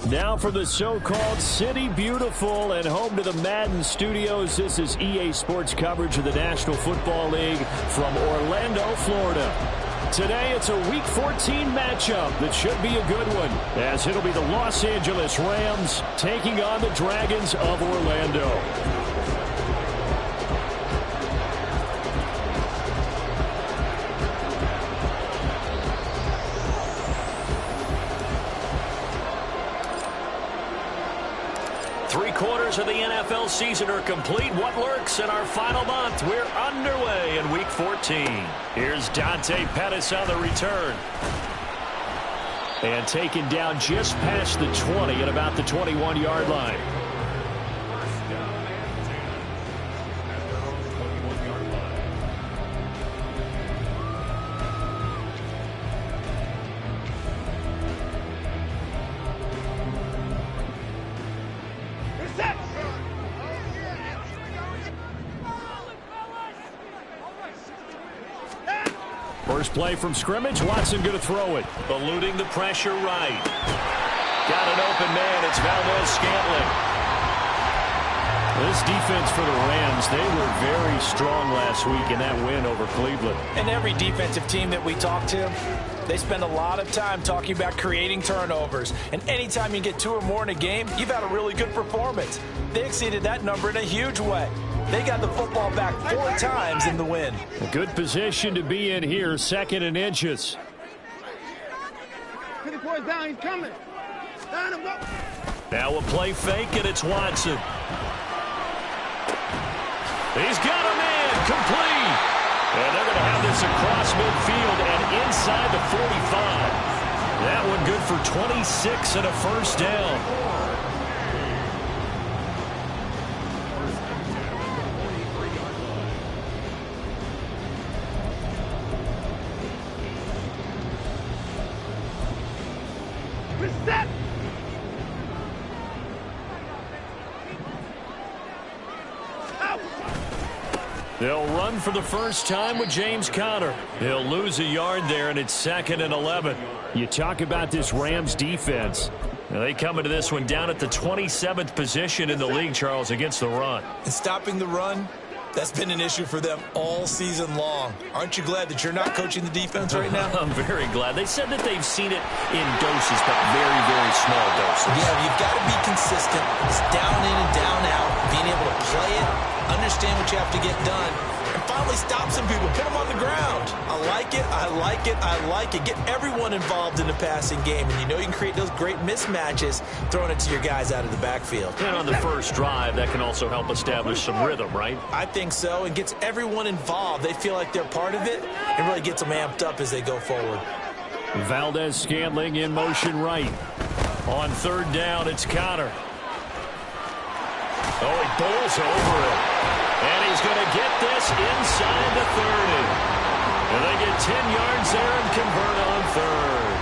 Now for the so-called City Beautiful and home to the Madden Studios. This is EA Sports coverage of the National Football League from Orlando, Florida. Today it's a Week 14 matchup that should be a good one, as it'll be the Los Angeles Rams taking on the Dragons of Orlando. Three-quarters of the NFL season are complete. What lurks in our final month? We're underway in Week 14. Here's Dante Pettis on the return. And taken down just past the 20 at about the 21-yard line. First play from scrimmage. Watson going to throw it. Eluding the pressure right. Got an open man. It's Valdes-Scantling. This defense for the Rams, they were very strong last week in that win over Cleveland. And every defensive team that we talk to, they spend a lot of time talking about creating turnovers. And anytime you get 2 or more in a game, you've had a really good performance. They exceeded that number in a huge way. They got the football back 4 times in the win. A good position to be in here, 2nd and inches. Down, he's coming. Now a play fake, and it's Watson. He's got a man, complete. And they're going to have this across midfield and inside the 45. That one good for 26 and a first down. They'll run for the first time with James Conner. He'll lose a yard there, and it's 2nd and 11. You talk about this Rams defense. Now they come into this one down at the 27th position in the league, Charles, against the run. And stopping the run, that's been an issue for them all season long. Aren't you glad that you're not coaching the defense right now? I'm very glad. They said that they've seen it in doses, but very, very small doses. Yeah, you've got to be consistent. It's down in and down out, being able to play it, understand what you have to get done, and finally stop some people, put them on the ground. I like it, I like it, I like it. Get everyone involved in the passing game, and you know you can create those great mismatches throwing it to your guys out of the backfield. And on the first drive, that can also help establish some rhythm, right? I think so, and gets everyone involved. They feel like they're part of it, and really gets them amped up as they go forward. Valdes-Scantling in motion right. On 3rd down, it's Conner. Oh, he bowls over it. And he's going to get this inside the 30. And they get 10 yards there and convert on 3rd.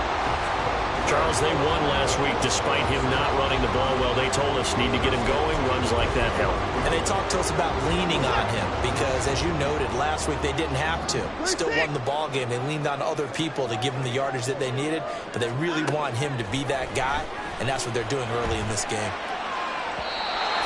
Charles, they won last week despite him not running the ball well. They told us need to get him going. Runs like that help. And they talked to us about leaning on him because, as you noted, last week they didn't have to. Still won the ball game. They leaned on other people to give them the yardage that they needed, but they really want him to be that guy, and that's what they're doing early in this game.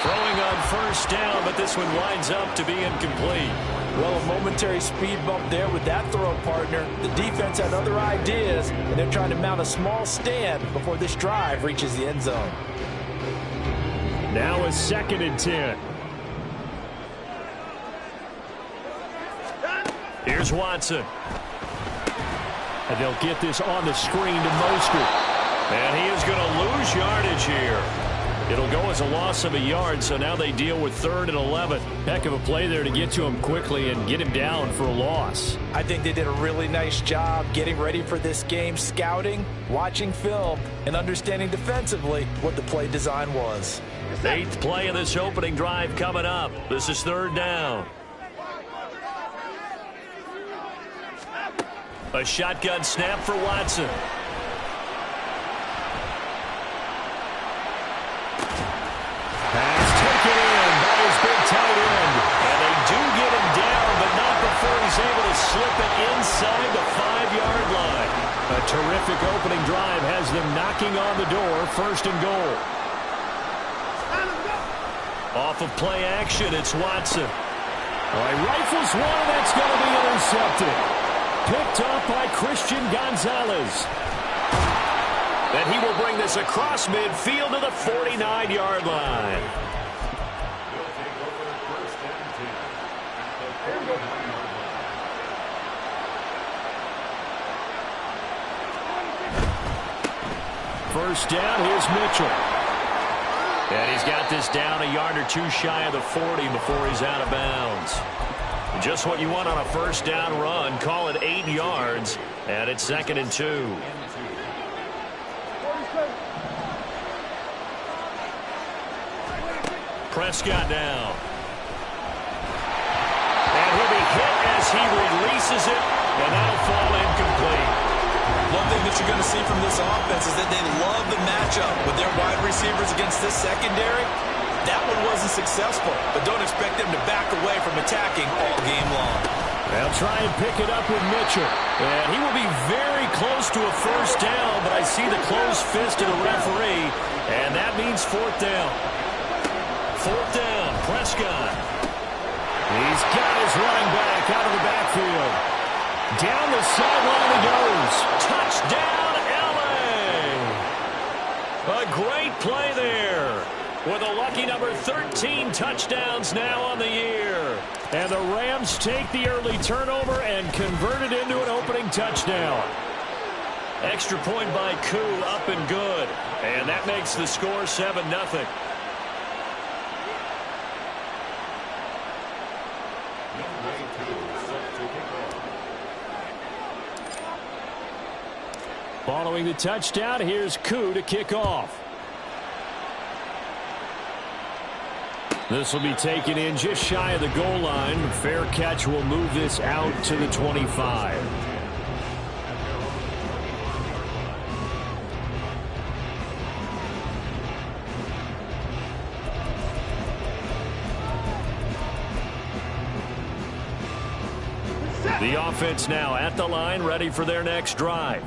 Throwing on 1st down, but this one winds up to be incomplete. Well, a momentary speed bump there with that throw partner. The defense had other ideas, and they're trying to mount a small stand before this drive reaches the end zone. Now a 2nd and 10. Here's Watson. And they'll get this on the screen to Mostert. And he is going to lose yardage here. It'll go as a loss of a yard, so now they deal with 3rd and 11. Heck of a play there to get to him quickly and get him down for a loss. I think they did a really nice job getting ready for this game, scouting, watching film, and understanding defensively what the play design was. 8th play of this opening drive coming up. This is 3rd down. A shotgun snap for Watson. Pass taken in by his big tight end. And they do get him down, but not before he's able to slip it inside the 5-yard line. A terrific opening drive has them knocking on the door. First and goal. Off of play action, it's Watson. All right, rifles one, and that's going to be intercepted. Picked up by Christian Gonzalez. And he will bring this across midfield to the 49-yard line. First down, here's Mitchell. And he's got this down a yard or two shy of the 40 before he's out of bounds. Just what you want on a first down run. Call it 8 yards, and it's 2nd and 2. Prescott down. And he'll be hit as he releases it, and that'll fall incomplete. One thing that you're going to see from this offense is that they love the matchup with their wide receivers against this secondary. That one wasn't successful, but don't expect them to back away from attacking all game long. They'll try and pick it up with Mitchell. And he will be very close to a first down, but I see the closed fist of the referee, and that means 4th down. 4th down, Prescott. He's got his running back out of the backfield. Down the sideline he goes. Touchdown, L.A. A great play there. With a lucky number 13 touchdowns now on the year. And the Rams take the early turnover and convert it into an opening touchdown. Extra point by Koo, up and good. And that makes the score 7-0. Following the touchdown, here's Koo to kick off. This will be taken in just shy of the goal line. Fair catch will move this out to the 25. The offense now at the line, ready for their next drive.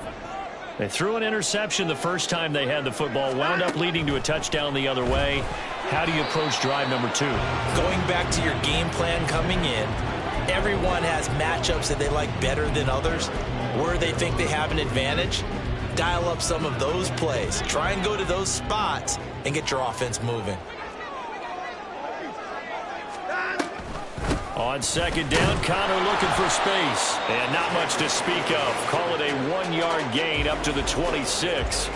They threw an interception the first time they had the football, wound up leading to a touchdown the other way. How do you approach drive number 2? Going back to your game plan coming in, everyone has matchups that they like better than others. Where they think they have an advantage, dial up some of those plays. Try and go to those spots and get your offense moving. On 2nd down, Connor looking for space. And not much to speak of. Call it a 1-yard gain up to the 26.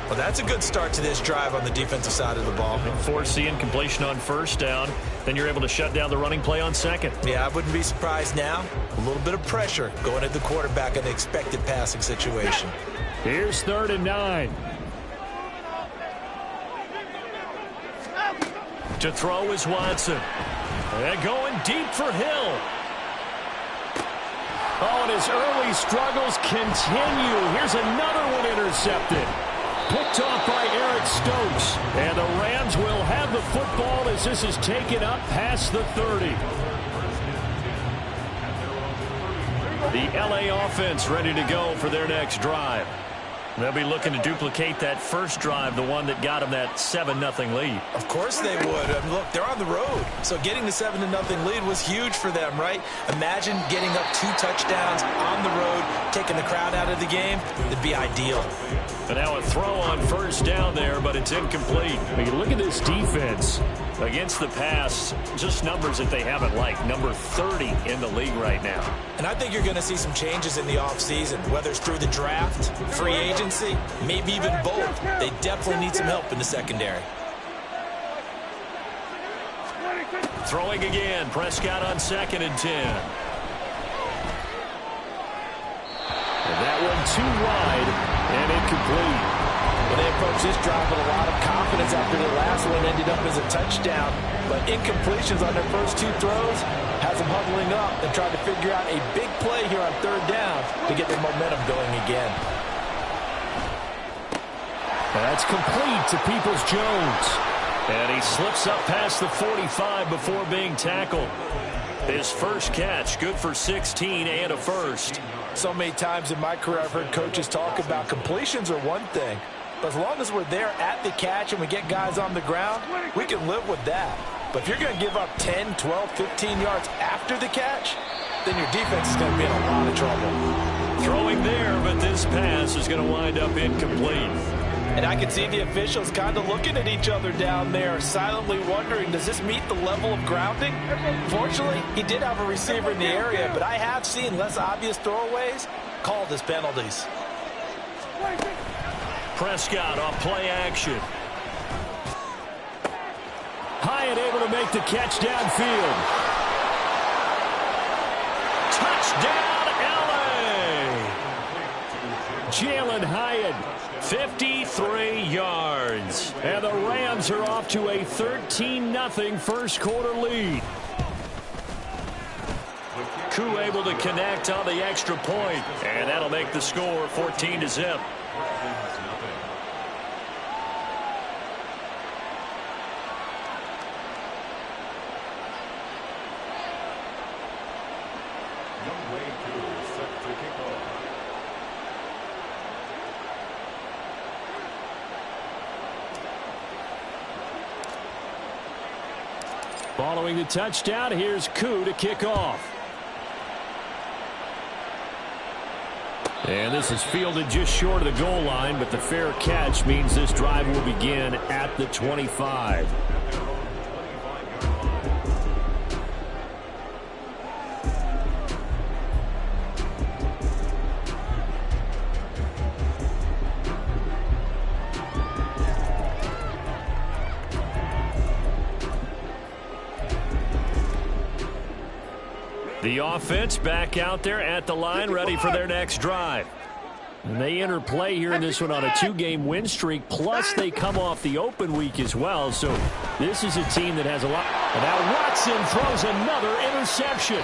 Well, that's a good start to this drive on the defensive side of the ball. Force the incompletion on first down. Then you're able to shut down the running play on 2nd. Yeah, I wouldn't be surprised now. A little bit of pressure going at the quarterback in the expected passing situation. Here's 3rd and 9. To throw is Watson. And going deep for Hill. Oh, and his early struggles continue. Here's another one intercepted. Picked off by Eric Stokes. And the Rams will have the football as this is taken up past the 30. The L.A. offense ready to go for their next drive. They'll be looking to duplicate that first drive, the one that got them that 7-0 lead. Of course they would. Look, they're on the road. So getting the 7-0 lead was huge for them, right? Imagine getting up 2 touchdowns on the road, taking the crowd out of the game. It'd be ideal. And now a throw on first down there, but it's incomplete. I mean, look at this defense against the pass. Just numbers that they haven't liked. Number 30 in the league right now. And I think you're going to see some changes in the offseason, whether it's through the draft, free agency, maybe even both. They definitely need some help in the secondary. Throwing again. Prescott on 2nd and 10. And that one too wide and incomplete. Well, they approached this drive with a lot of confidence after the last one ended up as a touchdown. But incompletions on their first 2 throws has them huddling up and trying to figure out a big play here on 3rd down to get their momentum going again. That's complete to Peoples-Jones. And he slips up past the 45 before being tackled. His first catch, good for 16 and a first. So many times in my career I've heard coaches talk about completions are one thing, but as long as we're there at the catch and we get guys on the ground, we can live with that. But if you're going to give up 10, 12, 15 yards after the catch, then your defense is going to be in a lot of trouble. Throwing there, but this pass is going to wind up incomplete. And I can see the officials kind of looking at each other down there, silently wondering, does this meet the level of grounding? Fortunately, he did have a receiver in the area, but I have seen less obvious throwaways called as penalties. Prescott off play action. Hyatt able to make the catch downfield. Touchdown, LA! Jalen Hyatt, 53 yards. And the Rams are off to a 13-0 first quarter lead. Koo able to connect on the extra point, and that'll make the score 14-0. Following the touchdown, here's Koo to kick off. And this is fielded just short of the goal line, but the fair catch means this drive will begin at the 25. The offense back out there at the line, ready for their next drive. And they enter play here in this one on a 2-game win streak, plus they come off the open week as well. So this is a team that has a lot. And now Watson throws another interception.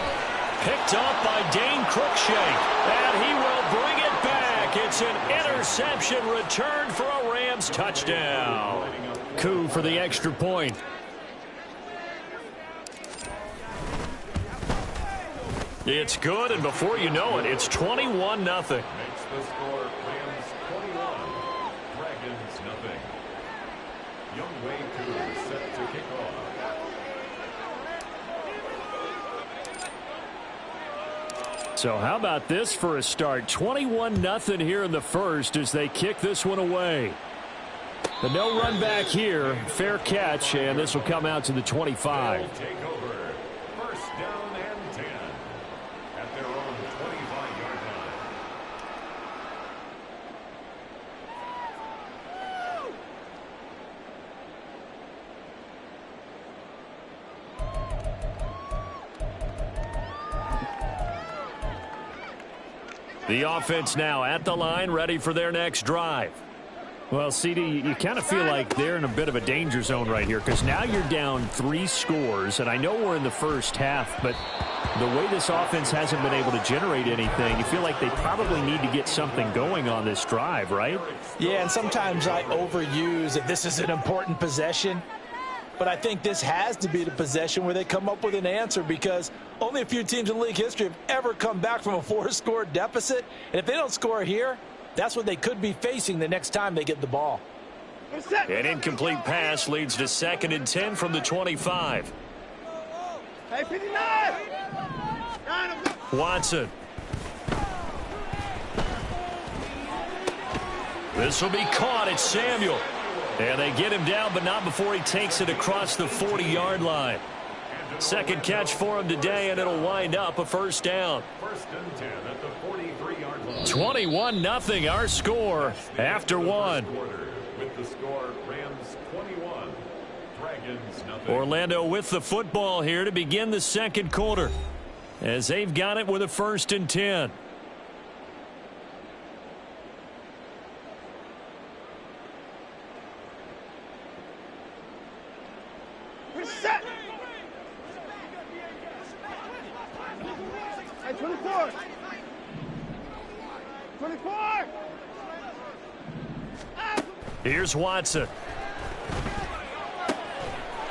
Picked up by Dane Cruikshank. And he will bring it back. It's an interception returned for a Rams touchdown. Koo for the extra point. It's good, and before you know it, it's 21-0. Makes the score Rams 21, Dragons 0. Younghoe Koo set to kick off. So how about this for a start? 21-0 here in the first as they kick this one away. But no run back here. Fair catch, and this will come out to the 25. They'll take over. First down and 10 at their own 25-yard line. The offense now at the line, ready for their next drive. Well, CD, you kind of feel like they're in a bit of a danger zone right here because now you're down 3 scores, and I know we're in the first half, but the way this offense hasn't been able to generate anything, you feel like they probably need to get something going on this drive, right? Yeah, and sometimes I overuse that this is an important possession. But I think this has to be the possession where they come up with an answer because only a few teams in league history have ever come back from a 4-score deficit. And if they don't score here, that's what they could be facing the next time they get the ball. An incomplete pass leads to 2nd and 10 from the 25. Watson. This will be caught. It's Samuel. And they get him down, but not before he takes it across the 40-yard line. Second catch for him today, and it'll wind up a first down. First and 10 at the 43-yard line. 21-0 our score after one. With the score, Rams 21, Dragons 0. Orlando with the football here to begin the second quarter as they've got it with a 1st and 10. We're set. Hey, 24. 24. Here's Watson.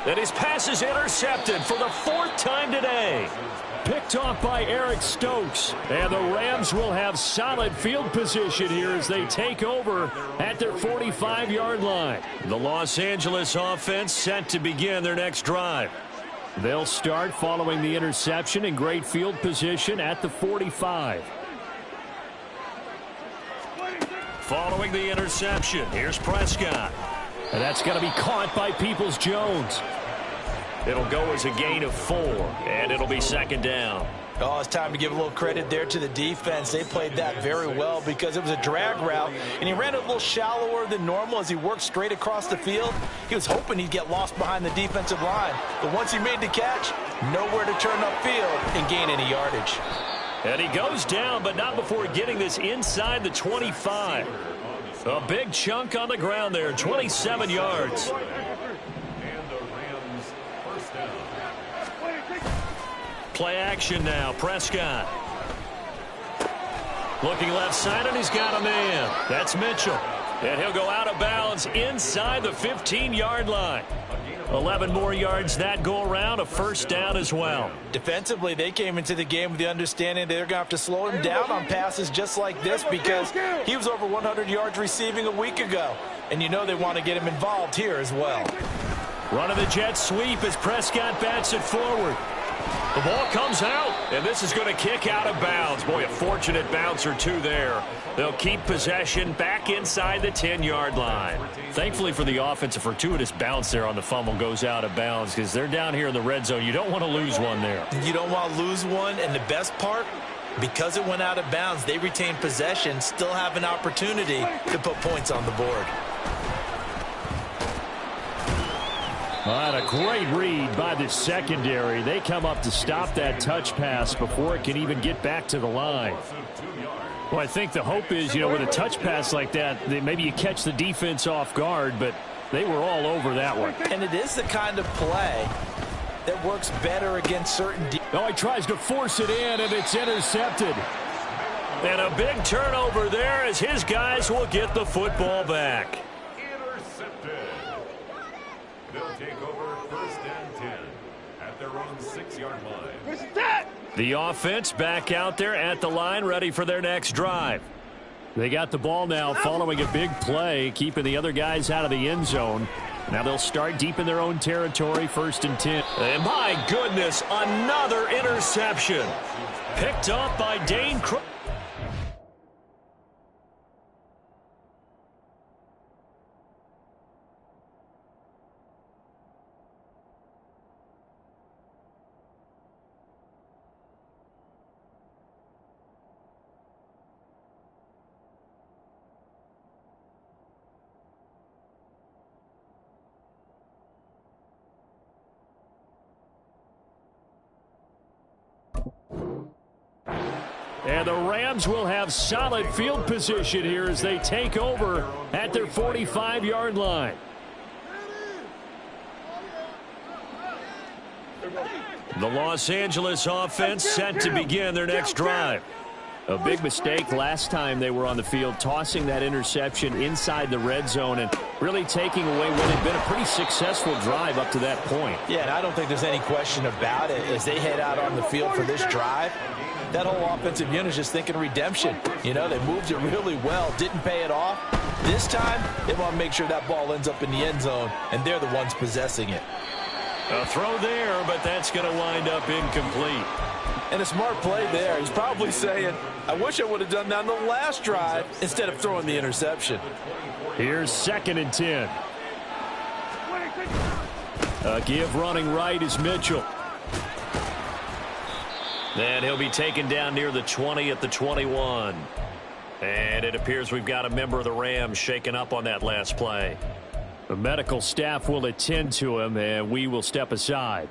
And his pass is intercepted for the 4th time today. Picked off by Eric Stokes. And the Rams will have solid field position here as they take over at their 45-yard line. The Los Angeles offense set to begin their next drive. They'll start following the interception in great field position at the 45. Following the interception, here's Prescott. And that's going to be caught by Peoples-Jones. It'll go as a gain of 4, and it'll be second down. Oh, it's time to give a little credit there to the defense. They played that very well because it was a drag route, and he ran a little shallower than normal as he worked straight across the field. He was hoping he'd get lost behind the defensive line, but once he made the catch, nowhere to turn upfield and gain any yardage. And he goes down, but not before getting this inside the 25. A big chunk on the ground there, 27 yards. Play action now, Prescott. Looking left side, and he's got a man. That's Mitchell. And he'll go out of bounds inside the 15-yard line. 11 more yards that go around, a first down as well. Defensively, they came into the game with the understanding they're going to have to slow him down on passes just like this because he was over 100 yards receiving a week ago. And you know they want to get him involved here as well. Running the jet sweep as Prescott bats it forward. The ball comes out, and this is going to kick out of bounds. Boy, a fortunate bounce or two there. They'll keep possession back inside the 10-yard line. Thankfully for the offense, a fortuitous bounce there on the fumble goes out of bounds because they're down here in the red zone. You don't want to lose one there. You don't want to lose one, and the best part, because it went out of bounds, they retain possession, still have an opportunity to put points on the board. All right, a great read by the secondary. They come up to stop that touch pass before it can even get back to the line. Well, I think the hope is, with a touch pass like that, maybe you catch the defense off guard, but they were all over that one. And it is the kind of play that works better against certain he tries to force it in, and it's intercepted. And a big turnover there as his guys will get the football back. Take over first and 10 at their own 6-yard line. The offense back out there at the line, ready for their next drive. They got the ball now following a big play, keeping the other guys out of the end zone. Now they'll start deep in their own territory, first and 10. And my goodness, another interception. Picked up by Dane Crook. And the Rams will have solid field position here as they take over at their 45-yard line. The Los Angeles offense set to begin their next drive. A big mistake last time they were on the field, tossing that interception inside the red zone and really taking away what had been a pretty successful drive up to that point. Yeah, and I don't think there's any question about it as they head out on the field for this drive. That whole offensive unit is just thinking redemption. They moved it really well, didn't pay it off. This time, they want to make sure that ball ends up in the end zone, and they're the ones possessing it. A throw there, but that's going to wind up incomplete. And a smart play there. He's probably saying, I wish I would have done that on the last drive instead of throwing the interception. Here's second and 10. A give running right is Mitchell. And he'll be taken down near the 20 at the 21. And it appears we've got a member of the Rams shaken up on that last play. The medical staff will attend to him, and we will step aside.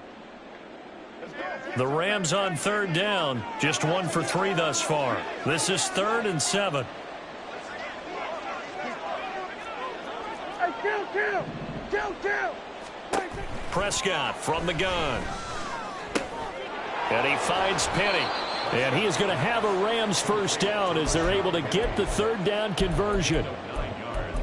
The Rams on third down, just 1 for 3 thus far. This is 3rd and 7. Prescott from the gun. And he finds Penny. And he is going to have a Rams first down as they're able to get the third down conversion.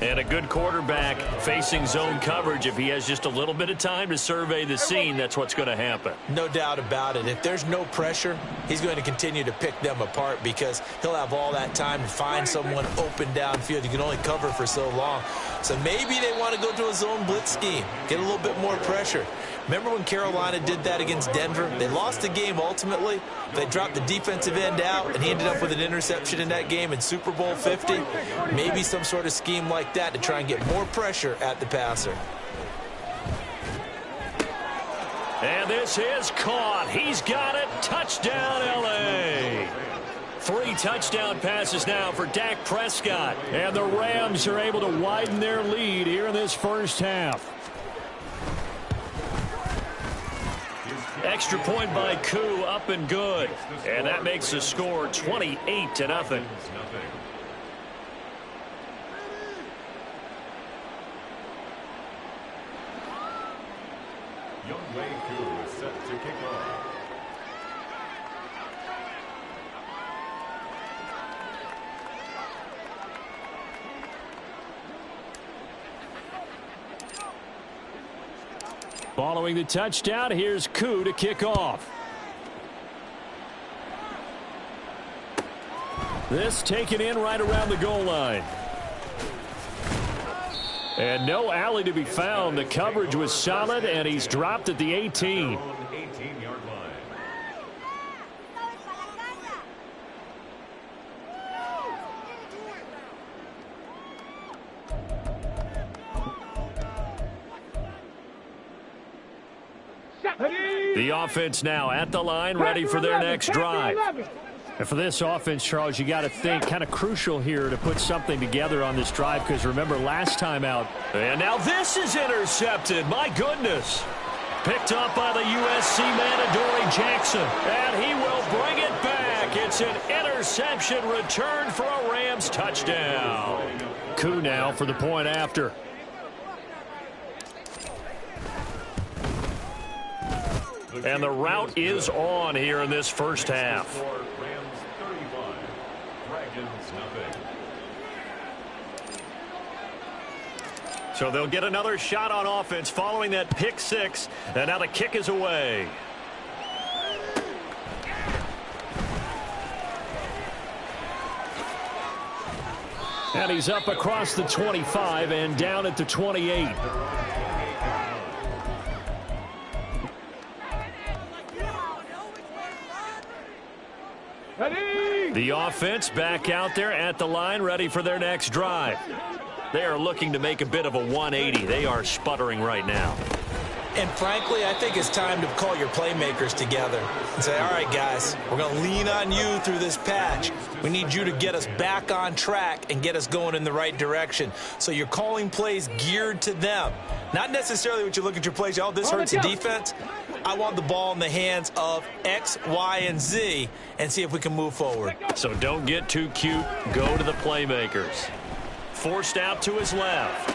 And a good quarterback facing zone coverage. If he has just a little bit of time to survey the scene, that's what's going to happen. No doubt about it. If there's no pressure, he's going to continue to pick them apart because he'll have all that time to find someone open downfield. You can only cover for so long. So maybe they want to go to a zone blitz scheme, get a little bit more pressure. Remember when Carolina did that against Denver? They lost the game ultimately. They dropped the defensive end out, and he ended up with an interception in that game in Super Bowl 50. Maybe some sort of scheme like that to try and get more pressure at the passer. And this is caught. He's got it. Touchdown, L.A. 3 touchdown passes now for Dak Prescott. And the Rams are able to widen their lead here in this first half. Extra point by Koo, up and good. And that makes the score 28-0. Younghoe Koo is set to kick off. Following the touchdown, here's Koo to kick off. This taken in right around the goal line. And no alley to be found. The coverage was solid, and he's dropped at the 18. 18-yard line. The offense now at the line, ready for their next drive. And for this offense, Charles, you got to think kind of crucial here to put something together on this drive, because remember last time out. And now this is intercepted. My goodness. Picked up by the USC man, Adoree Jackson. And he will bring it back. It's an interception return for a Rams touchdown. Koo now for the point after. And the route is on here in this first half. Rams 35, Dragons nothing. So they'll get another shot on offense following that pick six. And now the kick is away. And he's up across the 25 and down at the 28. The offense back out there at the line, ready for their next drive. They are looking to make a bit of a 180. They are sputtering right now. And frankly, I think it's time to call your playmakers together and say, all right, guys, we're going to lean on you through this patch. We need you to get us back on track and get us going in the right direction. So you're calling plays geared to them. Not necessarily what you look at your plays, oh, this hurts the defense. I want the ball in the hands of X, Y, and Z and see if we can move forward. So don't get too cute. Go to the playmakers. Forced out to his left.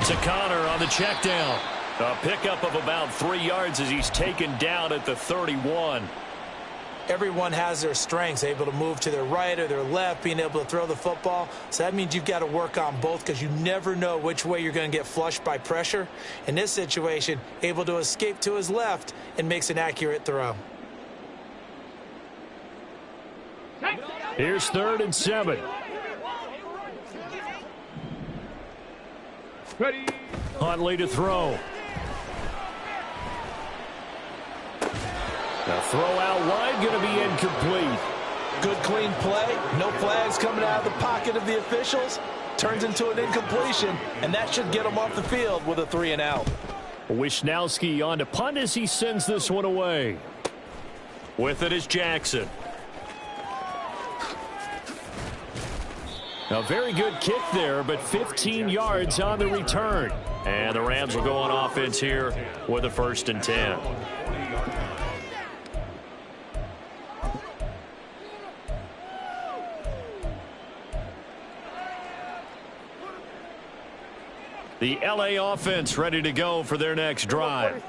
To Connor on the check down. A pickup of about 3 yards as he's taken down at the 31. Everyone has their strengths, able to move to their right or their left, being able to throw the football. So that means you've got to work on both because you never know which way you're going to get flushed by pressure. In this situation, able to escape to his left and makes an accurate throw. Here's 3rd and 7. Ready. Huntley to throw. The throw out wide, going to be incomplete. Good clean play. No flags coming out of the pocket of the officials. Turns into an incompletion, and that should get him off the field with a 3 and out. Wisnowski on to punt as he sends this one away. With it is Jackson. A very good kick there, but 15 yards on the return. And the Rams will go on offense here with a 1st and 10. The LA offense ready to go for their next drive.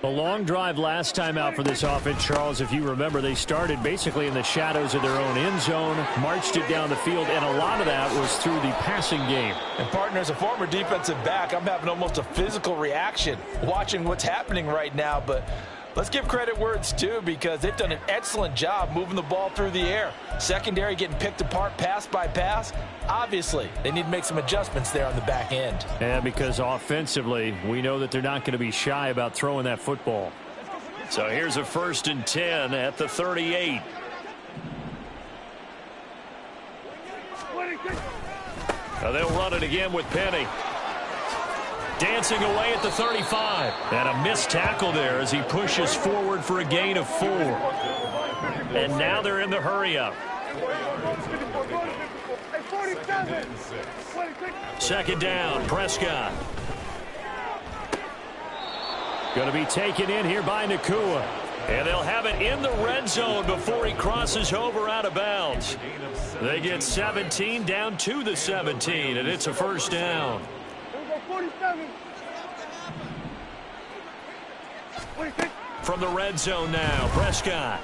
A long drive last time out for this offense, Charles. If you remember, they started basically in the shadows of their own end zone, marched it down the field, and a lot of that was through the passing game. And, partner, as a former defensive back, I'm having almost a physical reaction watching what's happening right now. But let's give credit where it's due, because they've done an excellent job moving the ball through the air. Secondary getting picked apart pass by pass. Obviously, they need to make some adjustments there on the back end. And because offensively, we know that they're not going to be shy about throwing that football. So here's a 1st and 10 at the 38. Now they'll run it again with Penny. Dancing away at the 35. And a missed tackle there as he pushes forward for a gain of 4. And now they're in the hurry-up. 2nd down, Prescott. Going to be taken in here by Nacua. And they'll have it in the red zone before he crosses over out of bounds. They get 17 down to the 17, and it's a 1st down. From the red zone now, Prescott.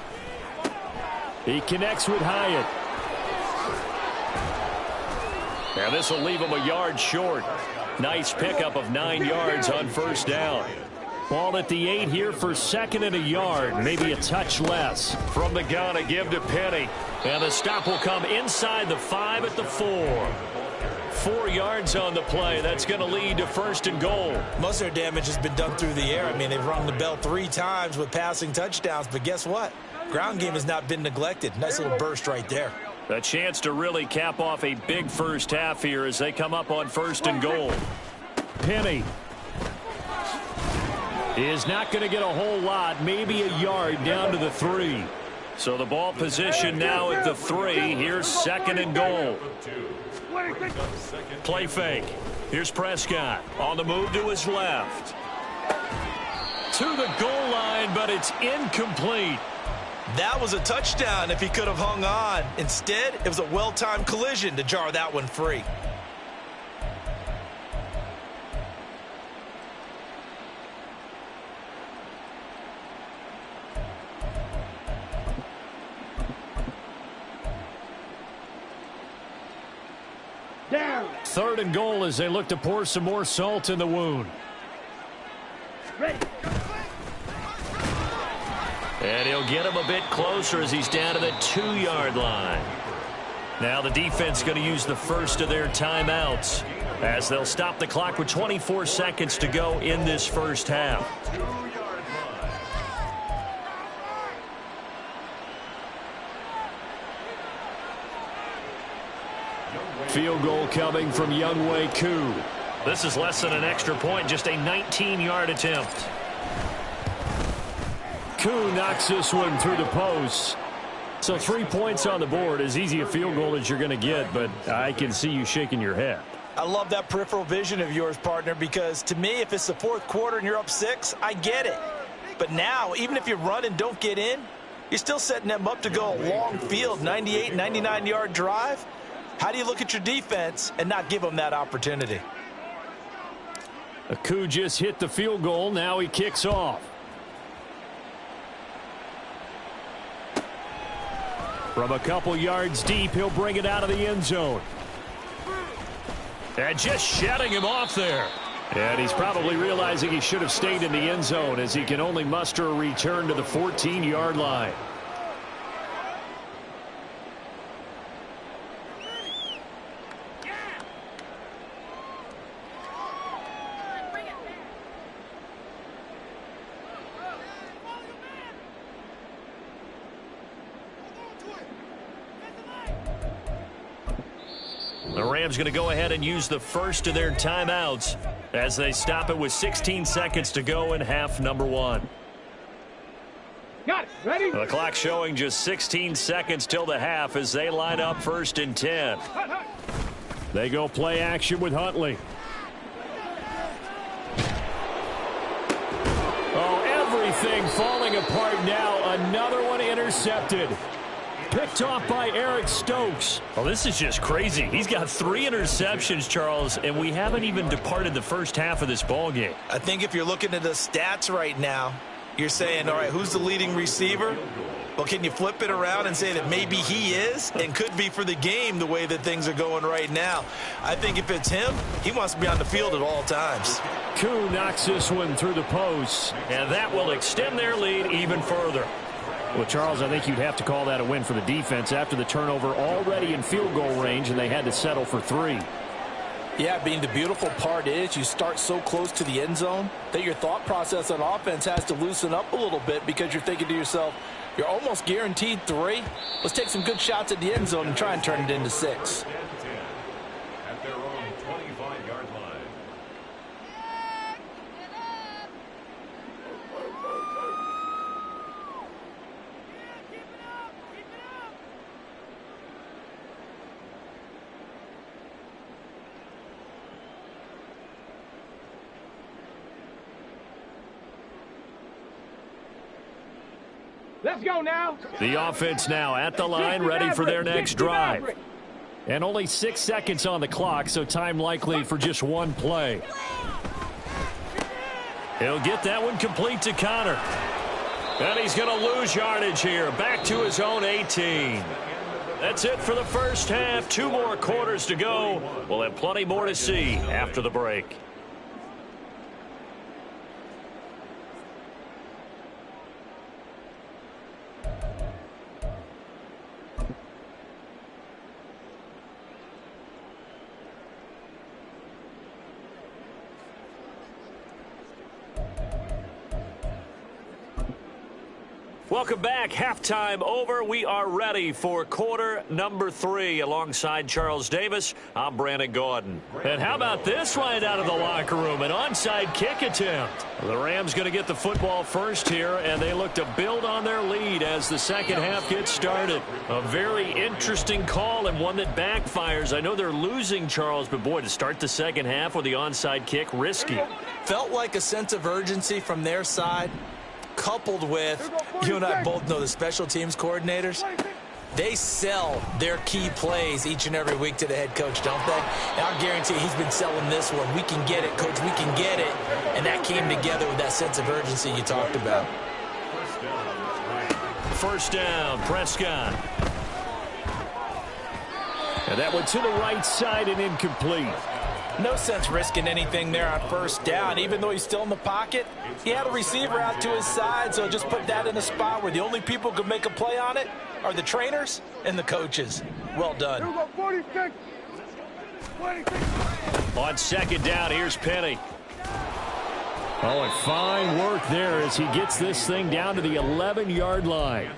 He connects with Hyatt. Now this will leave him a yard short. Nice pickup of 9 yards on 1st down. Ball at the 8 here for 2nd and a yard, maybe a touch less. From the gun, a give to Penny. And the stop will come inside the 5 at the 4. 4 yards on the play. That's going to lead to 1st and goal. Most of their damage has been done through the air. I mean, they've rung the bell 3 times with passing touchdowns, but guess what? Ground game has not been neglected. Nice little burst right there. A chance to really cap off a big first half here as they come up on 1st and goal. Penny is not going to get a whole lot, maybe a yard down to the 3. So the ball position now at the 3. Here's 2nd and goal. Play fake. Here's Prescott on the move to his left. To the goal line, but it's incomplete. That was a touchdown if he could have hung on. Instead, it was a well-timed collision to jar that one free. Down. 3rd and goal as they look to pour some more salt in the wound. Ready. And he'll get him a bit closer as he's down to the 2-yard line. Now the defense going to use the first of their timeouts as they'll stop the clock with 24 seconds to go in this first half. Field goal coming from Younghoe Koo. This is less than an extra point, just a 19-yard attempt. Koo knocks this one through the post. So 3 points on the board, as easy a field goal as you're going to get, but I can see you shaking your head. I love that peripheral vision of yours, partner, because to me, if it's the 4th quarter and you're up 6, I get it. But now, even if you run and don't get in, you're still setting them up to go a long field, 98, 99-yard drive. How do you look at your defense and not give them that opportunity? Koo just hit the field goal. Now he kicks off. From a couple yards deep, he'll bring it out of the end zone. And just shutting him off there. And he's probably realizing he should have stayed in the end zone as he can only muster a return to the 14-yard line. The Rams going to go ahead and use the first of their timeouts as they stop it with 16 seconds to go in half number 1. Got it. Ready? The clock showing just 16 seconds till the half as they line up 1st and 10. They go play action with Huntley. Oh, everything falling apart now. Another one intercepted. picked off by Eric Stokes. Well, this is just crazy. He's got 3 interceptions, Charles, and we haven't even departed the first half of this ball game. I think if you're looking at the stats right now, you're saying, all right, who's the leading receiver? Well, can you flip it around and say that maybe he is and could be for the game the way that things are going right now? I think if it's him, he wants to be on the field at all times. Koo knocks this one through the posts, and that will extend their lead even further. Well, Charles, I think you'd have to call that a win for the defense after the turnover already in field goal range, and they had to settle for 3. Yeah, the beautiful part is you start so close to the end zone that your thought process on offense has to loosen up a little bit because you're thinking to yourself, you're almost guaranteed 3. Let's take some good shots at the end zone and try and turn it into 6. At their own 25-yard line. Let's go now. The offense now at the line, ready for their next drive. And only 6 seconds on the clock, so time likely for just one play. He'll get that one complete to Connor. And he's going to lose yardage here, back to his own 18. That's it for the first half. 2 more quarters to go. We'll have plenty more to see after the break. Welcome back. Halftime over. We are ready for quarter number 3. Alongside Charles Davis, I'm Brandon Gaudin. And how about this right out of the locker room? An onside kick attempt. The Rams going to get the football first here, and they look to build on their lead as the second half gets started. A very interesting call and one that backfires. I know they're losing, Charles, but boy, to start the second half with the onside kick, risky. Felt like a sense of urgency from their side, coupled with, you and I both know the special teams coordinators, they sell their key plays each and every week to the head coach, don't they? And I'll guarantee he's been selling this one. We can get it, coach, we can get it. And that came together with that sense of urgency you talked about. First down, Prescott. And that one to the right side and incomplete. No sense risking anything there on first down. Even though he's still in the pocket, he had a receiver out to his side, so just put that in a spot where the only people who can make a play on it are the trainers and the coaches. Well done. 46. On second down, here's Penny. Oh, and fine work there as he gets this thing down to the 11-yard line.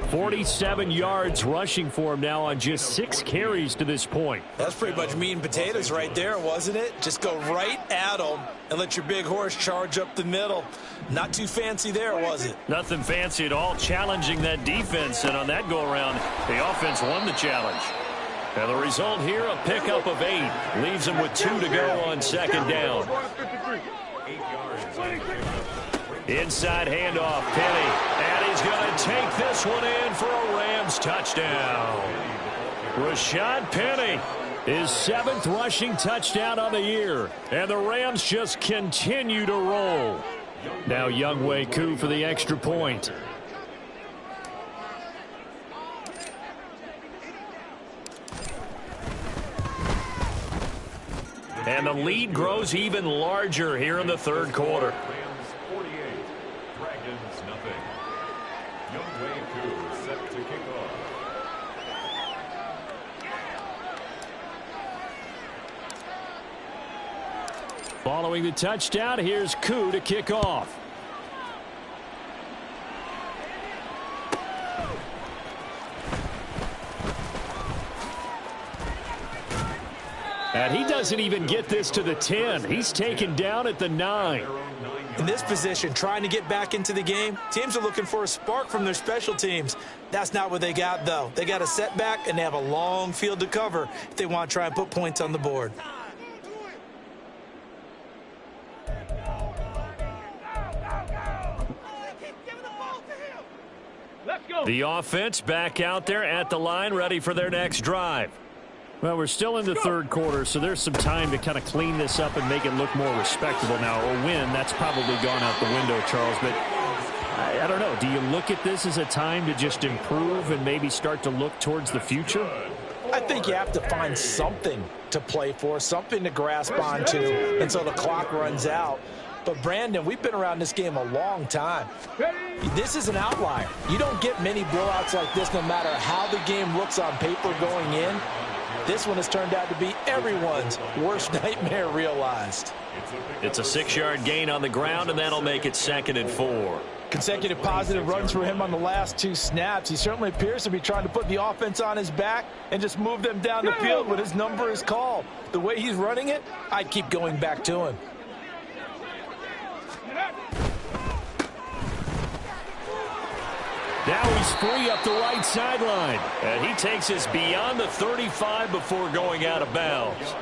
47 yards rushing for him now on just 6 carries to this point. That's pretty much meat and potatoes right there, wasn't it? Just go right at them and let your big horse charge up the middle. Not too fancy there, was it? Nothing fancy at all, challenging that defense, and on that go-around, the offense won the challenge. And the result here, a pickup of 8. Leaves him with 2 to go on second down. Inside handoff, Penny. And he's going to take this one in for a Rams touchdown. Rashad Penny, his 7th rushing touchdown on the year. And the Rams just continue to roll. Now Younghoe Koo for the extra point. And the lead grows even larger here in the third quarter. Rams 48, Dragons nothing. Younghoe Koo set to kick off. Following the touchdown, here's Koo to kick off. And he doesn't even get this to the 10. He's taken down at the 9. In this position, trying to get back into the game, teams are looking for a spark from their special teams. That's not what they got, though. They got a setback, and they have a long field to cover if they want to try and put points on the board. Let's go. The offense back out there at the line, ready for their next drive. Well, we're still in the third quarter, so there's some time to kind of clean this up and make it look more respectable now. A win, that's probably gone out the window, Charles. But I don't know. Do you look at this as a time to just improve and maybe start to look towards the future? I think you have to find something to play for, something to grasp onto until the clock runs out. But, Brandon, we've been around this game a long time. This is an outlier. You don't get many blowouts like this no matter how the game looks on paper going in. This one has turned out to be everyone's worst nightmare realized. It's a 6-yard gain on the ground, and that'll make it 2nd and 4. Consecutive positive runs for him on the last 2 snaps. He certainly appears to be trying to put the offense on his back and just move them down the field when his number is called. The way he's running it, I'd keep going back to him. Now he's free up the right sideline. And he takes us beyond the 35 before going out of bounds.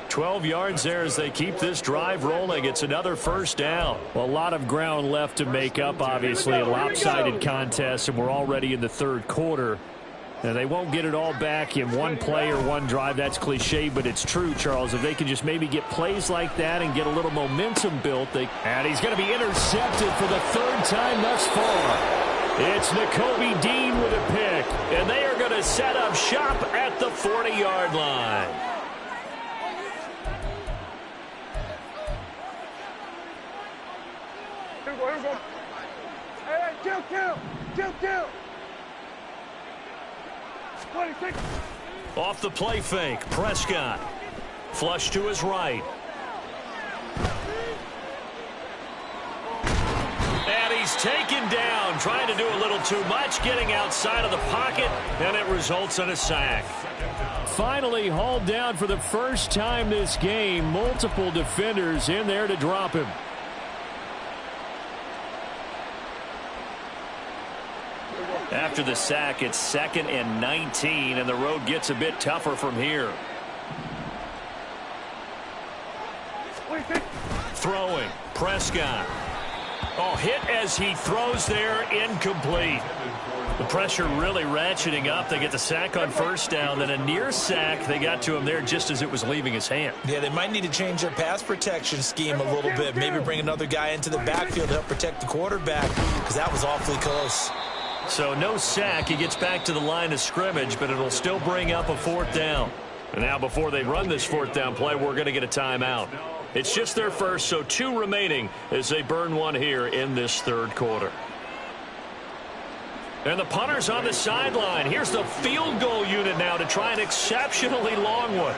12 yards there as they keep this drive rolling. It's another first down. Well, a lot of ground left to make up, obviously. A lopsided contest, and we're already in the third quarter. And they won't get it all back in one play or one drive. That's cliche, but it's true, Charles. If they can just maybe get plays like that and get a little momentum built. And he's going to be intercepted for the 3rd time thus far. It's Nakobe Dean with a pick, and they are going to set up shop at the 40-yard line. Here we go. Hey, kill. 26. Off the play fake, Prescott. Flush to his right. And he's taken down, trying to do a little too much, getting outside of the pocket, and it results in a sack. Finally hauled down for the first time this game. Multiple defenders in there to drop him. After the sack, it's 2nd and 19, and the road gets a bit tougher from here. Throwing, Prescott. Oh, hit as he throws there, incomplete. The pressure really ratcheting up. They get the sack on first down, then a near sack. They got to him there just as it was leaving his hand. Yeah, they might need to change their pass protection scheme a little bit. Maybe bring another guy into the backfield to help protect the quarterback, because that was awfully close. So no sack. He gets back to the line of scrimmage, but it'll still bring up a 4th down. And now before they run this 4th down play, we're going to get a timeout. It's just their first, so 2 remaining as they burn one here in this third quarter. And the punter's on the sideline. Here's the field goal unit now to try an exceptionally long one.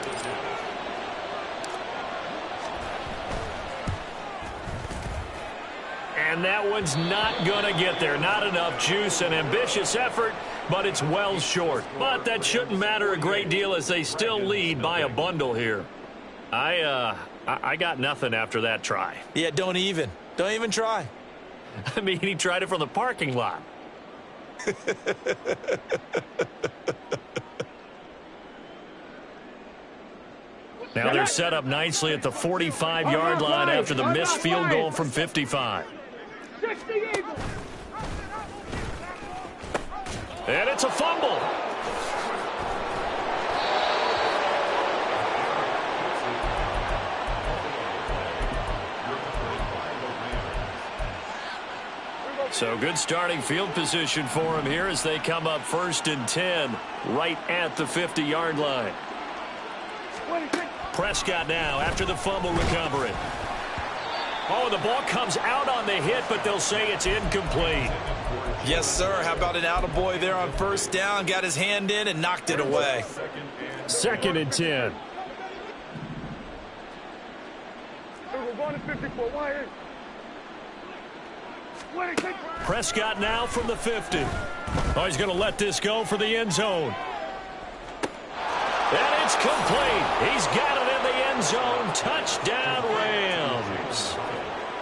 And that one's not going to get there. Not enough juice. An ambitious effort, but it's well short. But that shouldn't matter a great deal as they still lead by a bundle here. I got nothing after that try. Yeah, don't even try. I mean, he tried it from the parking lot. Now they're set up nicely at the 45-yard line after the missed field goal from 55. And it's a fumble. So good starting field position for him here as they come up 1st and 10 right at the 50-yard line. Prescott now after the fumble recovery. Oh, the ball comes out on the hit, but they'll say it's incomplete. Yes, sir. How about an attaboy there on first down? Got his hand in and knocked it away. 2nd and 10. We're going to 54. Why is? Prescott now from the 50. Oh, he's going to let this go for the end zone. And it's complete. He's got it in the end zone. Touchdown, Rams.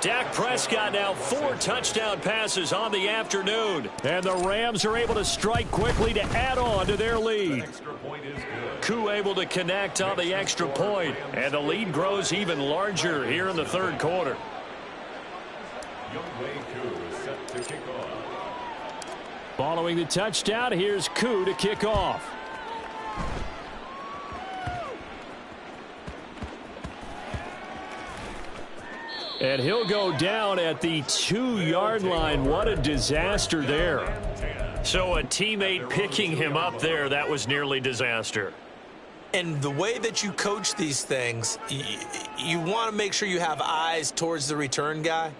Dak Prescott now 4 touchdown passes on the afternoon. And the Rams are able to strike quickly to add on to their lead. Koo able to connect on the extra point. And the lead grows even larger here in the third quarter. Following the touchdown, here's Koo to kick off. And he'll go down at the 2-yard line. What a disaster there. So a teammate picking him up there, that was nearly disaster. And the way that you coach these things, you want to make sure you have eyes towards the return guy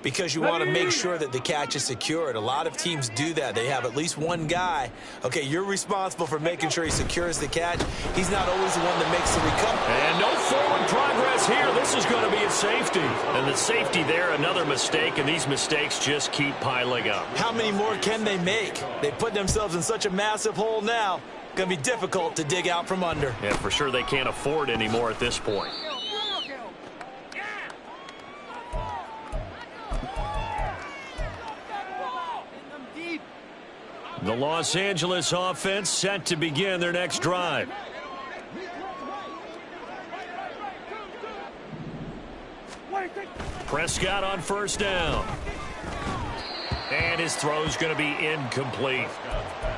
because you want to make sure that the catch is secured. A lot of teams do that. They have at least one guy. Okay, you're responsible for making sure he secures the catch. He's not always the one that makes the recovery. And no forward progress here. This is going to be a safety. And the safety there, another mistake, and these mistakes just keep piling up. How many more can they make? They put themselves in such a massive hole now. Going to be difficult to dig out from under. Yeah, for sure they can't afford anymore at this point. The Los Angeles offense set to begin their next drive. Prescott on first down. And his throw's going to be incomplete.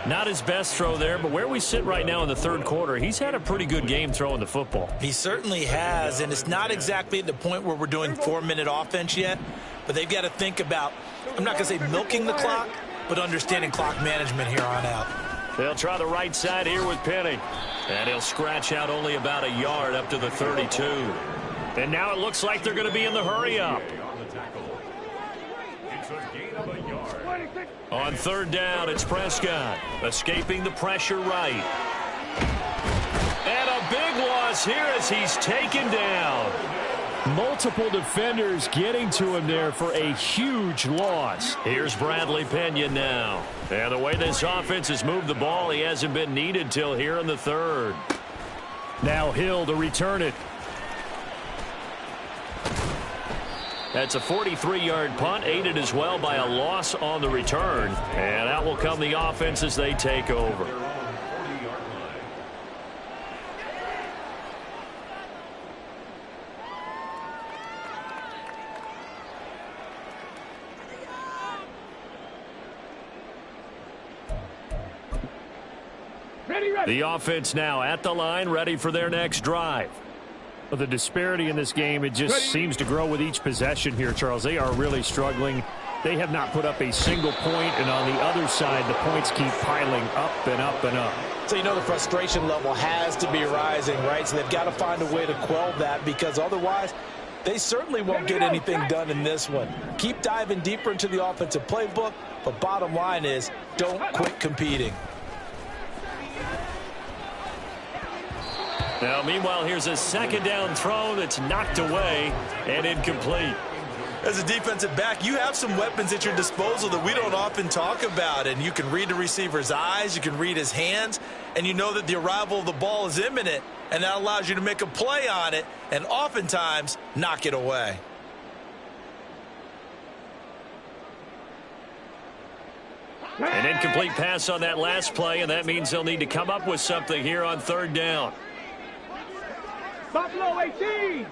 Not his best throw there, but where we sit right now in the third quarter, he's had a pretty good game throwing the football. He certainly has, and it's not exactly at the point where we're doing 4-minute offense yet, but they've got to think about, I'm not going to say milking the clock, but understanding clock management here on out. They'll try the right side here with Penny. And he'll scratch out only about a yard up to the 32. And now it looks like they're going to be in the hurry-up. On third down, it's Prescott. Escaping the pressure right. And a big loss here as he's taken down. Multiple defenders getting to him there for a huge loss. Here's Bradley Pena now. And the way this offense has moved the ball, he hasn't been needed till here in the third. Now Hill to return it. That's a 43-yard punt, aided as well by a loss on the return. And out will come the offense as they take over. The offense now at the line, ready for their next drive. Well, the disparity in this game, it just seems to grow with each possession here, Charles. They are really struggling. They have not put up a single point, and on the other side, the points keep piling up and up and up. So you know the frustration level has to be rising, right? So they've got to find a way to quell that because otherwise they certainly won't get anything done in this one. Keep diving deeper into the offensive playbook, but bottom line is don't quit competing. Now, meanwhile, here's a second down throw that's knocked away and incomplete. As a defensive back, you have some weapons at your disposal that we don't often talk about, and you can read the receiver's eyes, you can read his hands, and you know that the arrival of the ball is imminent, and that allows you to make a play on it and oftentimes knock it away. An incomplete pass on that last play, and that means they'll need to come up with something here on third down. Buffalo 18.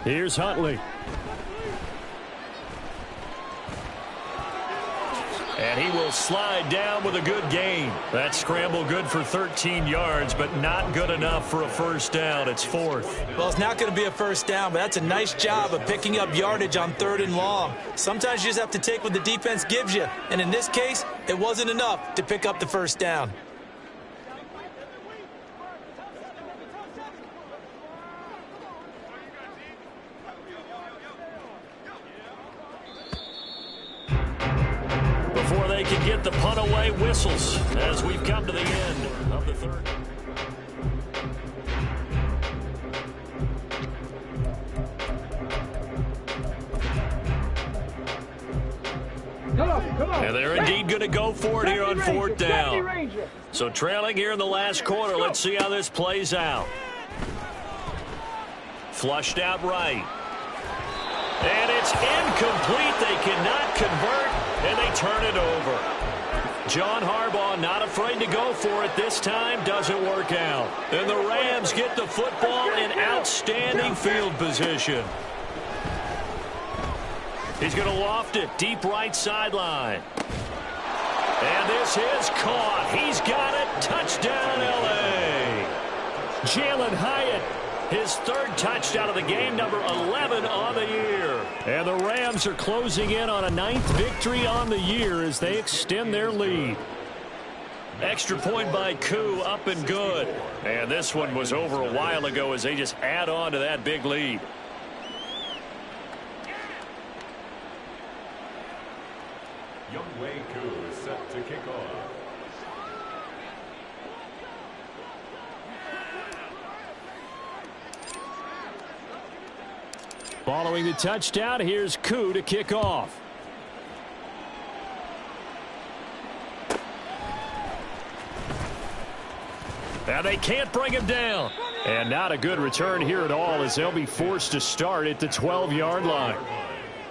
Here's Huntley. And he will slide down with a good gain. That scramble good for 13 yards, but not good enough for a first down. It's fourth. Well, it's not going to be a first down, but that's a nice job of picking up yardage on third and long. Sometimes you just have to take what the defense gives you, and in this case, it wasn't enough to pick up the first down. Before they can get the punt away, whistles as we've come to the end of the third. And they're indeed going to go for it here on fourth down. So trailing here in the last quarter, let's see how this plays out. Flushed out right. And it's incomplete. They cannot convert, and they turn it over. John Harbaugh not afraid to go for it this time. Doesn't work out. And the Rams get the football in outstanding field position. He's going to loft it deep right sideline. And this is caught. He's got it. Touchdown, L.A. Jalen Hyatt, his third touchdown of the game, number 11 on the year. And the Rams are closing in on a 9th victory on the year as they extend their lead. Extra point by Koo, up and good. And this one was over a while ago as they just add on to that big lead. Younghoe Koo is set to kick off. Following the touchdown, here's Koo to kick off. And they can't bring him down. And not a good return here at all as they'll be forced to start at the 12-yard line.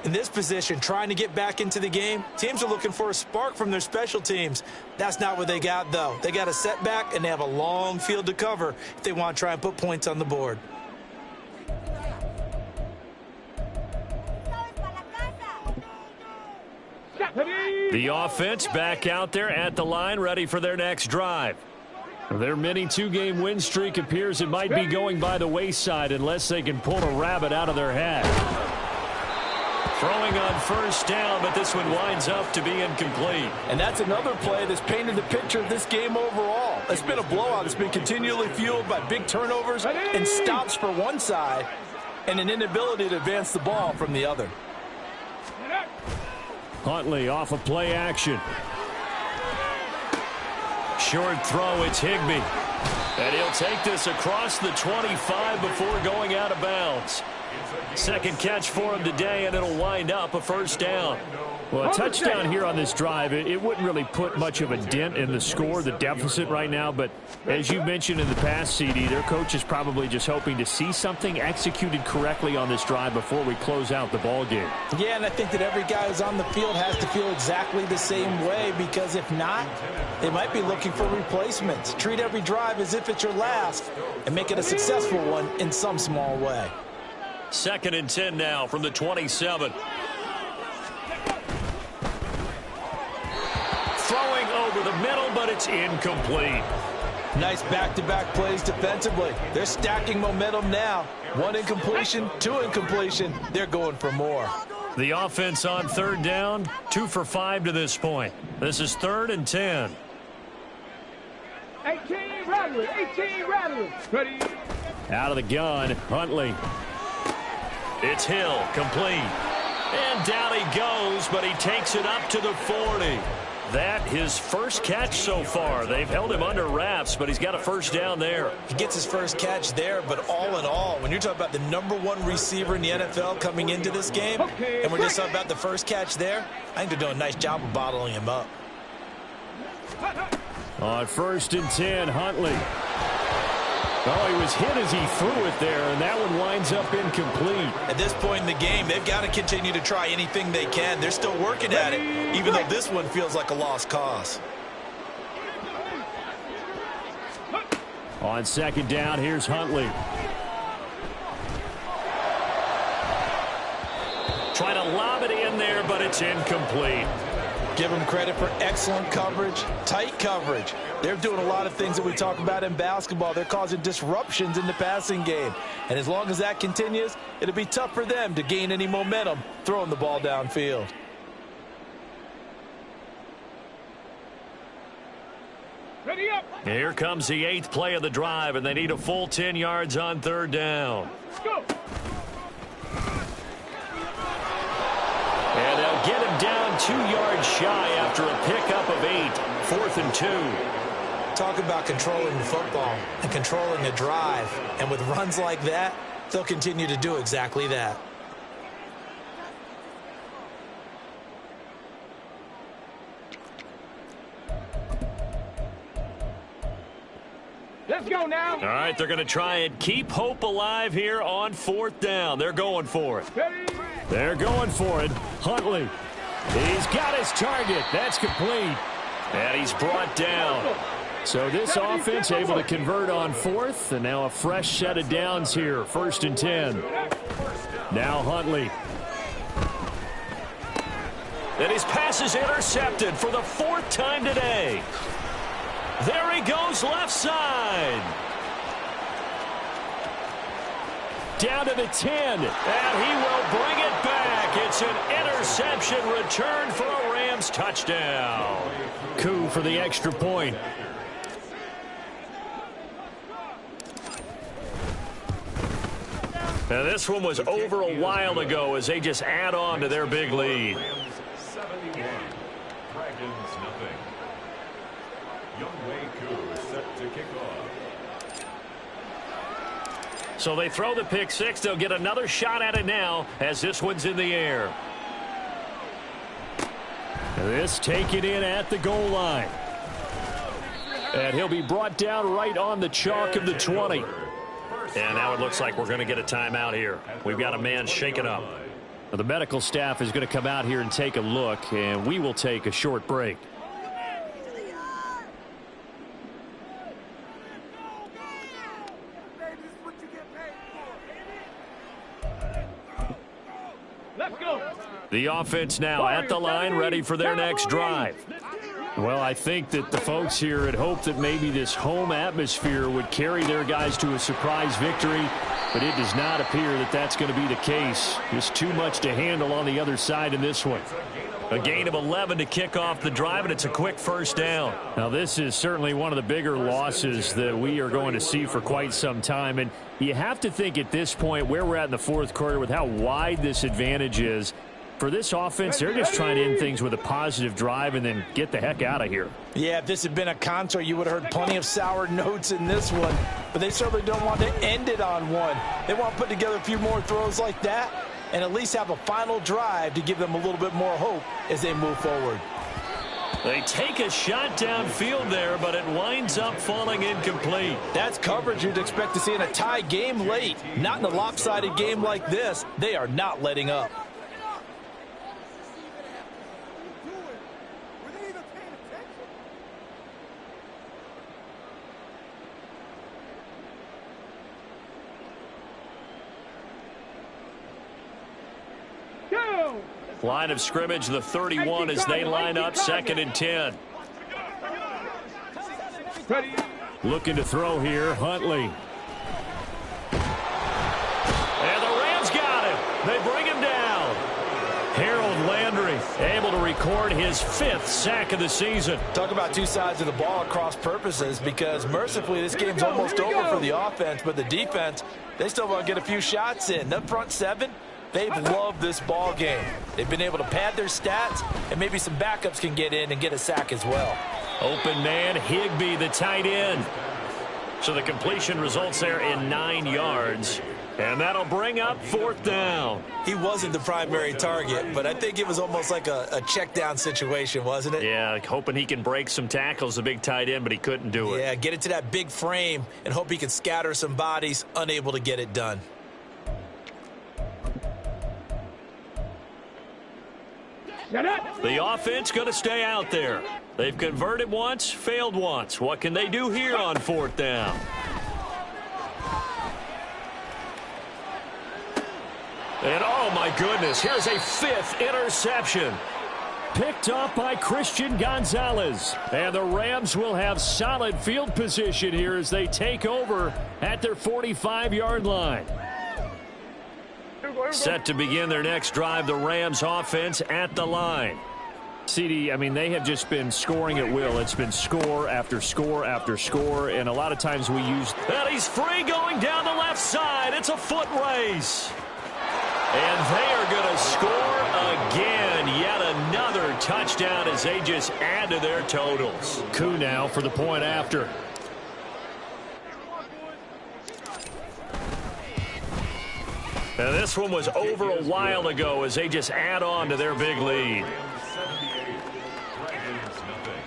In this position, trying to get back into the game, teams are looking for a spark from their special teams. That's not what they got, though. They got a setback, and they have a long field to cover if they want to try and put points on the board. The offense back out there at the line, ready for their next drive. Their mini 2-game win streak appears it might be going by the wayside unless they can pull a rabbit out of their hat. Throwing on first down, but this one winds up to be incomplete. And that's another play that's painted the picture of this game overall. It's been a blowout. It's been continually fueled by big turnovers and stops for one side and an inability to advance the ball from the other. Huntley off of play action. Short throw, it's Higbee. And he'll take this across the 25 before going out of bounds. Second catch for him today, and it'll wind up a first down. Well, a touchdown here on this drive, it wouldn't really put much of a dent in the score, the deficit right now. But as you mentioned in the past, CD, their coach is probably just hoping to see something executed correctly on this drive before we close out the ball game. Yeah, and I think that every guy who's on the field has to feel exactly the same way, because if not, they might be looking for replacements. Treat every drive as if it's your last and make it a successful one in some small way. 2nd and 10 now from the 27. Throwing over the middle, but it's incomplete. Nice back-to-back plays defensively. They're stacking momentum now. 1 incompletion, 2 incompletion. They're going for more. The offense on 3rd down, 2 for 5 to this point. This is 3rd and 10. 18 rattlers, 18 rattlers. Ready? Out of the gun, Huntley. It's Hill, complete. And down he goes, but he takes it up to the 40. That his first catch so far. They've held him under wraps, but he's got a first down there. He gets his first catch there, but all in all, when you're talking about the #1 receiver in the NFL coming into this game, and we're just talking about the first catch there, I think they're doing a nice job of bottling him up. On 1st and 10, Huntley. Oh, he was hit as he threw it there, and that one winds up incomplete. At this point in the game, they've got to continue to try anything they can. They're still working at it, even though this one feels like a lost cause. On 2nd down, here's Huntley. Trying to lob it in there, but it's incomplete. Give them credit for excellent coverage, tight coverage. They're doing a lot of things that we talk about in basketball. They're causing disruptions in the passing game. And as long as that continues, it'll be tough for them to gain any momentum throwing the ball downfield. Ready up. Here comes the 8th play of the drive, and they need a full 10 yards on 3rd down. Go. And they'll get him down 2 yards shy after a pickup of 8. 4th and 2. Talk about controlling the football and controlling a drive. And with runs like that, they'll continue to do exactly that. Let's go now. All right, they're going to try and keep hope alive here on 4th down. They're going for it. Ready. They're going for it. Huntley. He's got his target. That's complete. And he's brought down. So this offense able to convert on 4th, and now a fresh set of downs here. 1st and 10. Now Huntley. And his pass is intercepted for the 4th time today. There he goes left side. Down to the 10, and he will bring it back. It's an interception return for a Rams touchdown. Koo for the extra point. Now this one was over a while ago as they just add on to their big lead. 71, Dragons nothing. Younghoe Koo set to kick off. So they throw the pick six. They'll get another shot at it now as this one's in the air. This taken in at the goal line. And he'll be brought down right on the chalk of the 20. And now it looks like we're going to get a timeout here. We've got a man shaken up. Well, the medical staff is going to come out here and take a look, and we will take a short break. Let's go. The offense now at the line, ready for their next drive. Well, I think that the folks here had hoped that maybe this home atmosphere would carry their guys to a surprise victory, but it does not appear that that's going to be the case. Just too much to handle on the other side in this one. A gain of 11 to kick off the drive, and it's a quick first down. Now, this is certainly one of the bigger losses that we are going to see for quite some time, and you have to think at this point where we're at in the fourth quarter with how wide this advantage is. For this offense, they're just trying to end things with a positive drive and then get the heck out of here. Yeah, if this had been a concert, you would have heard plenty of sour notes in this one. But they certainly don't want to end it on one. They want to put together a few more throws like that and at least have a final drive to give them a little bit more hope as they move forward. They take a shot downfield there, but it winds up falling incomplete. That's coverage you'd expect to see in a tie game late. Not in a lopsided game like this. They are not letting up. Line of scrimmage, the 31 as they line up, 2nd and 10. Looking to throw here, Huntley. And the Rams got him. They bring him down. Harold Landry able to record his 5th sack of the season. Talk about two sides of the ball across purposes, because mercifully this game's almost over for the offense, but the defense, they still want to get a few shots in. The front seven, they've loved this ball game. They've been able to pad their stats, and maybe some backups can get in and get a sack as well. Open man, Higbee, the tight end. So the completion results there in 9 yards. And that'll bring up 4th down. He wasn't the primary target, but I think it was almost like a check down situation, wasn't it? Yeah, hoping he can break some tackles, the big tight end, but he couldn't do it. Yeah, get into that big frame and hope he can scatter some bodies, unable to get it done. The offense going to stay out there. They've converted once, failed once. What can they do here on 4th down? And oh my goodness, here's a 5th interception. Picked up by Christian Gonzalez. And the Rams will have solid field position here as they take over at their 45-yard line. Set to begin their next drive, the Rams offense at the line. CD, I mean, they have just been scoring at will. It's been score after score after score, and a lot of times we use... And he's free going down the left side. It's a foot race. And they are going to score again. Yet another touchdown as they just add to their totals. Koo now for the point after. Now this one was over a while ago as they just add on to their big lead. 78, Dragons nothing.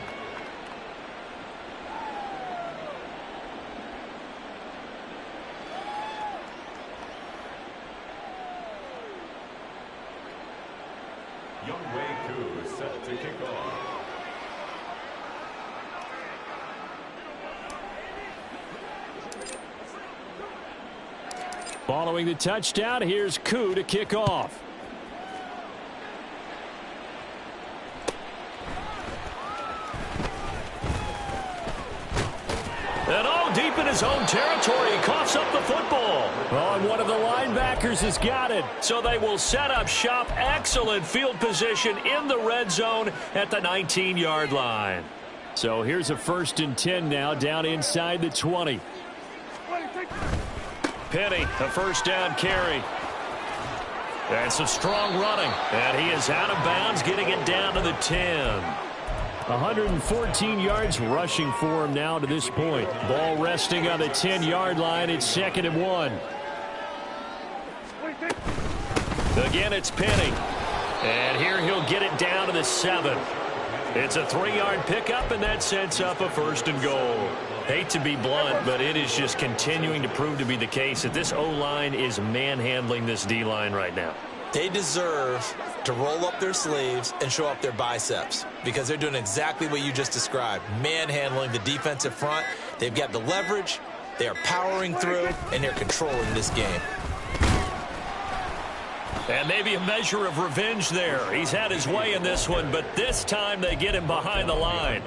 Younghoe Koo set to kick off. Following the touchdown, here's Koo to kick off. his own territory. He coughs up the football. Oh, and one of the linebackers has got it. So they will set up shop. Excellent field position in the red zone at the 19-yard line. So here's a 1st and 10 now, down inside the 20. Penny, a first down carry. And some strong running. And he is out of bounds, getting it down to the 10. 114 yards rushing for him now to this point. Ball resting on the 10-yard line. It's 2nd and 1. Again, it's Penny. And here he'll get it down to the 7. It's a 3-yard pickup, and that sets up a 1st and goal. Hate to be blunt, but it is just continuing to prove to be the case that this O-line is manhandling this D-line right now. They deserve to roll up their sleeves and show up their biceps because they're doing exactly what you just described, manhandling the defensive front. They've got the leverage, they are powering through, and they're controlling this game. And maybe a measure of revenge there. He's had his way in this one, but this time they get him behind the line.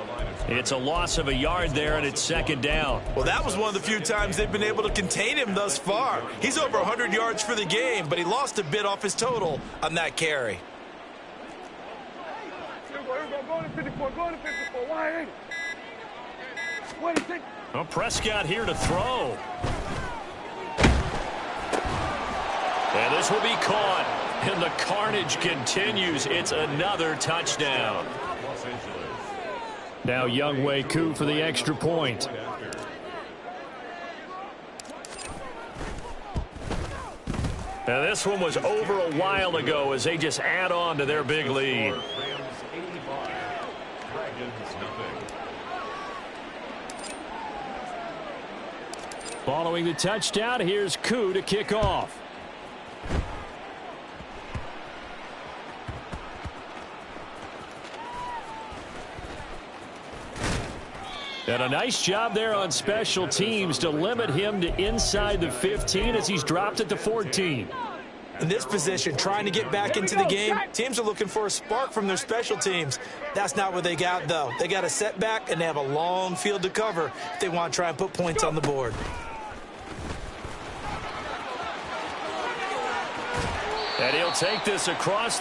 It's a loss of a yard there, and it's 2nd down. Well, that was one of the few times they've been able to contain him thus far. He's over 100 yards for the game, but he lost a bit off his total on that carry. Go to 54. Go to 54. Why ain't it? What do you think? Well, Prescott here to throw. And this will be caught. And the carnage continues. It's another touchdown. Now Younghoe Koo for the extra point. Now this one was over a while ago as they just add on to their big lead. Following the touchdown, here's Koo to kick off. And a nice job there on special teams to limit him to inside the 15 as he's dropped at the 14. In this position, trying to get back into the game, teams are looking for a spark from their special teams. That's not what they got, though. They got a setback, and they have a long field to cover if they want to try and put points on the board. And he'll take this across